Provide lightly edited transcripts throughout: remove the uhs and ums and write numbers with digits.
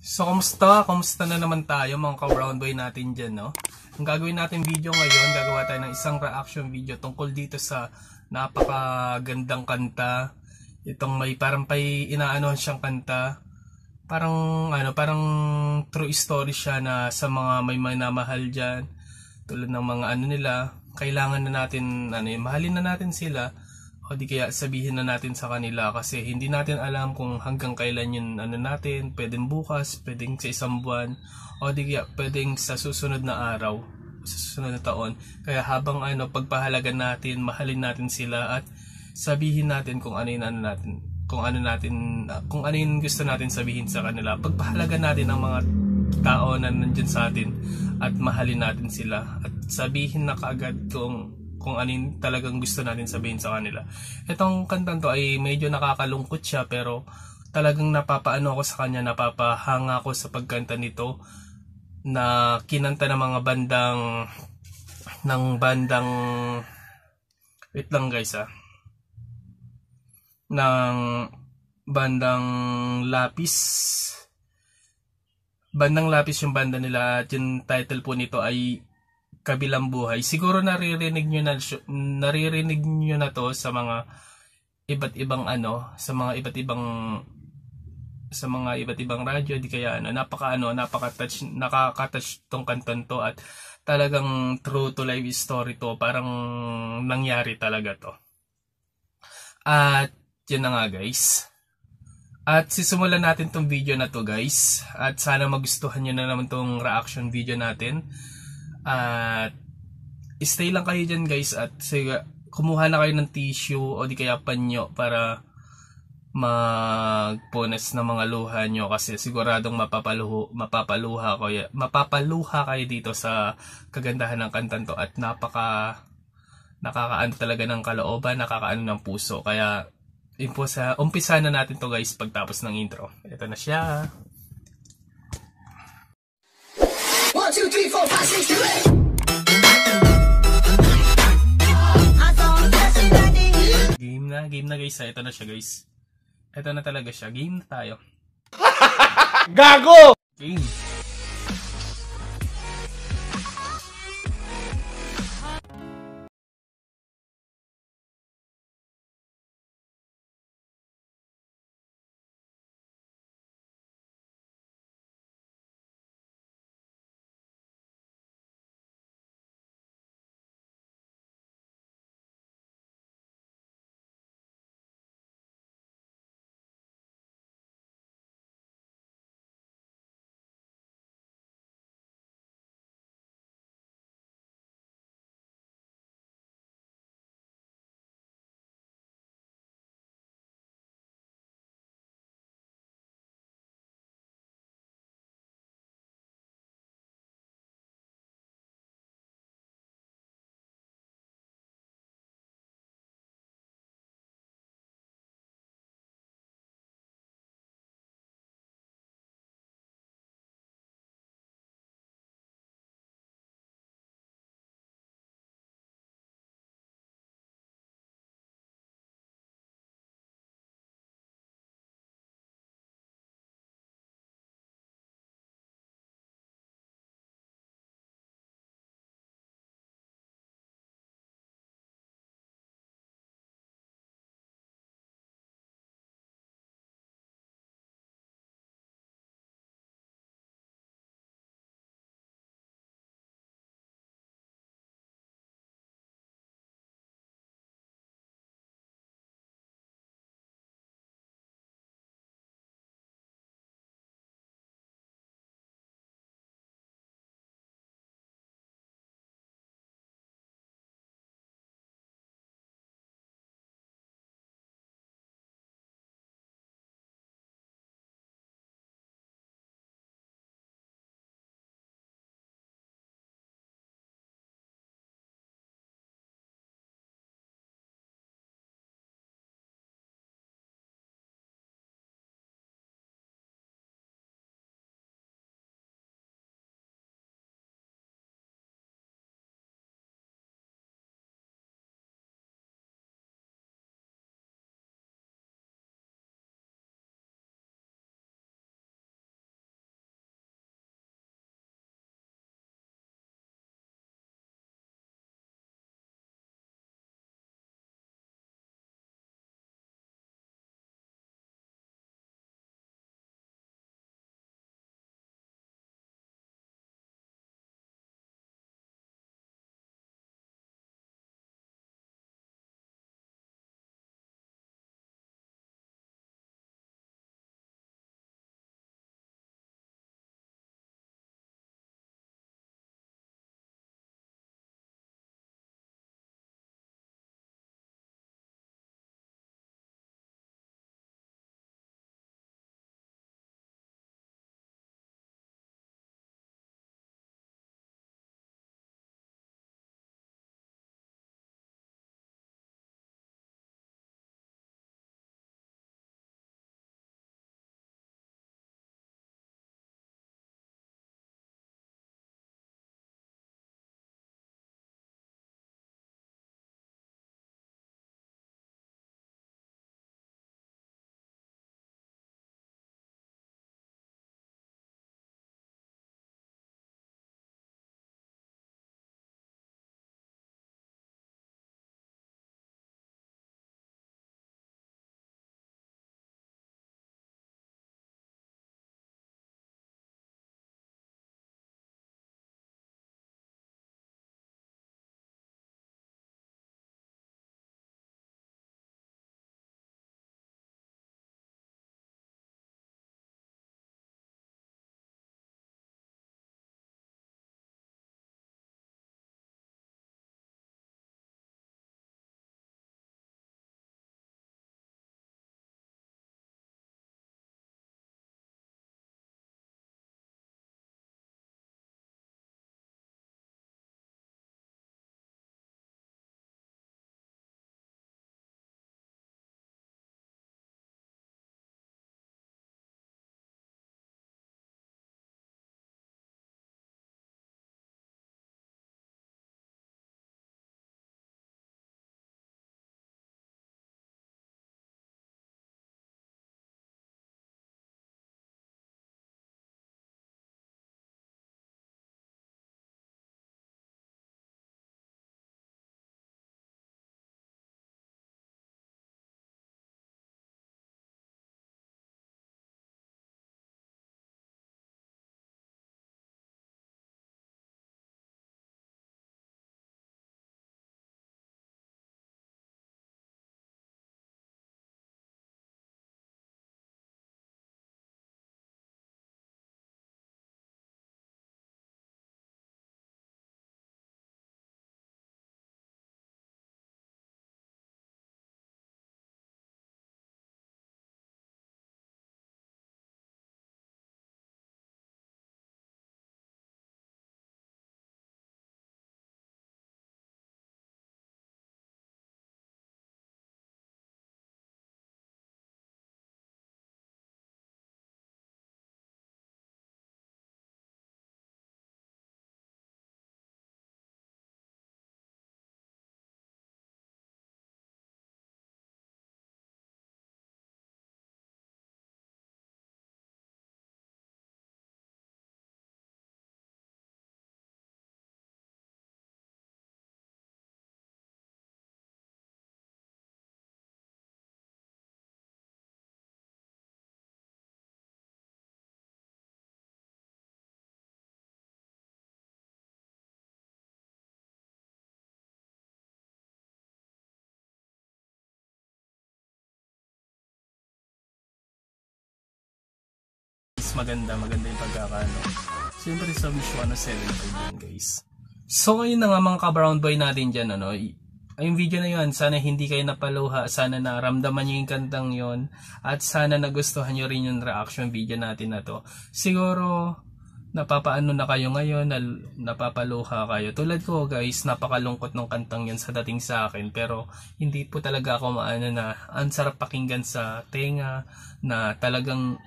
So, kamusta? Kamusta na naman tayo mga ka-brown boy natin dyan, no? Ang gagawin natin video ngayon, gagawa tayo ng isang reaction video tungkol dito sa napakagandang kanta. Itong may parang inaanohan siyang kanta. Parang true story siya na sa mga may minamahal dyan. Tulad ng mga nila, kailangan na natin, mahalin na natin sila. O di kaya sabihin na natin sa kanila kasi hindi natin alam kung hanggang kailan yun natin, pwedeng bukas, pwedeng sa isang buwan, o di kaya pwedeng sa susunod na araw, sa susunod na taon. Kaya habang pagpahalagan natin, mahalin natin sila at sabihin natin kung ano yung gusto natin sabihin sa kanila. Pagpahalagan natin ang mga tao na nandyan sa atin at mahalin natin sila at sabihin na kaagad kung ano yung talagang gusto natin sabihin sa kanila. Itong kantang to ay medyo nakakalungkot siya pero talagang napapaano ako sa kanya, napapahanga ako sa pagkanta nito na kinanta ng mga bandang wait lang guys ng bandang Lapis. Bandang Lapis yung banda nila at yung title po nito ay Kabilang Buhay. Siguro naririnig nyo na to sa mga iba't ibang sa mga iba't ibang radyo di kaya nakaka-touch tong kanton to at talagang true to life story to, parang nangyari talaga to. At yun na nga guys. At sisimulan natin tong video na to guys at sana magustuhan nyo na naman tong reaction video natin. At stay lang kayo dyan guys at kumuha na kayo ng tissue o di kaya panyo para magpunas ng mga luha nyo kasi siguradong mapapaluha kayo dito sa kagandahan ng kantan to at nakakaano talaga ng kalooban, nakakaano ng puso. Kaya umpisa na natin to guys pagtapos ng intro. Ito na siya. 1, 2, 3, 4, 5, 6, 7. Game na guys. Ito na siya guys. Ito na talaga siya. Game na tayo. Gago! Game. maganda yung pagkakano. Siyempre sa Wish 107 yan guys. So ngayon na nga mga ka-brown boy natin dyan, yung video na yun, sana hindi kayo napaluha, sana naramdaman nyo yung kantang yon, at sana nagustuhan nyo rin yung reaction video natin na to. Siguro napapaano na kayo ngayon, napapaluha kayo. Tulad ko guys, napakalungkot ng kantang yun sa dating sa akin, pero hindi po talaga ako maano na ang sarap pakinggan sa tenga, na talagang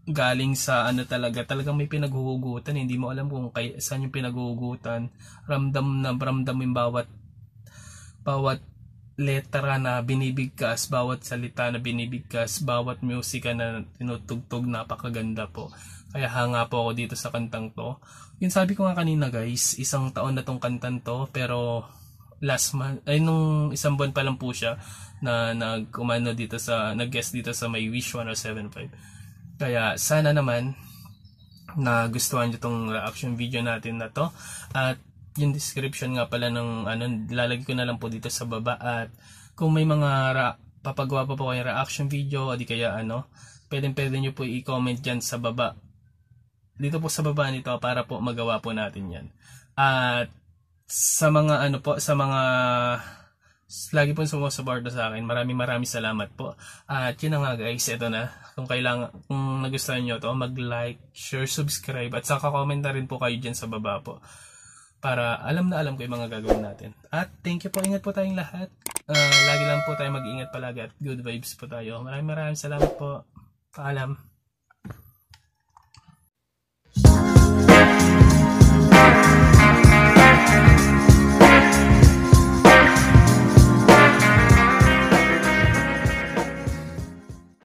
galing sa talagang may pinaghuhugutan, hindi mo alam kung saan yung pinaghuhugutan. Ramdam yung bawat letra na binibigkas, bawat salita na binibigkas, bawat musika na tinutugtog, napakaganda po. Kaya hanga po ako dito sa kantang to. Yung sabi ko nga kanina guys, 1 taon na tong kantan to, pero last month, nung 1 buwan pa lang po siya na nag-guest dito sa My Wish 1075. Kaya sana naman nagustuhan nyo tong reaction video natin na to. At yung description nga pala ng lalagay ko na lang po dito sa baba, at kung may mga papagawa pa po kayong reaction video o di kaya pwede nyo po i-comment dyan sa baba, dito po sa baba nito, para po magawa po natin yan. At sa mga sa mga lagi po sumusuporta sa akin, maraming salamat po. At yun na nga guys, ito na, kung nagustuhan nyo to, mag-like, share, subscribe, at saka comment na rin po kayo dyan sa baba po, para alam ko yung mga gagawin natin. At thank you po, ingat po tayong lahat. Lagi lang po tayo mag-ingat palagi at good vibes po tayo. Maraming salamat po. Paalam.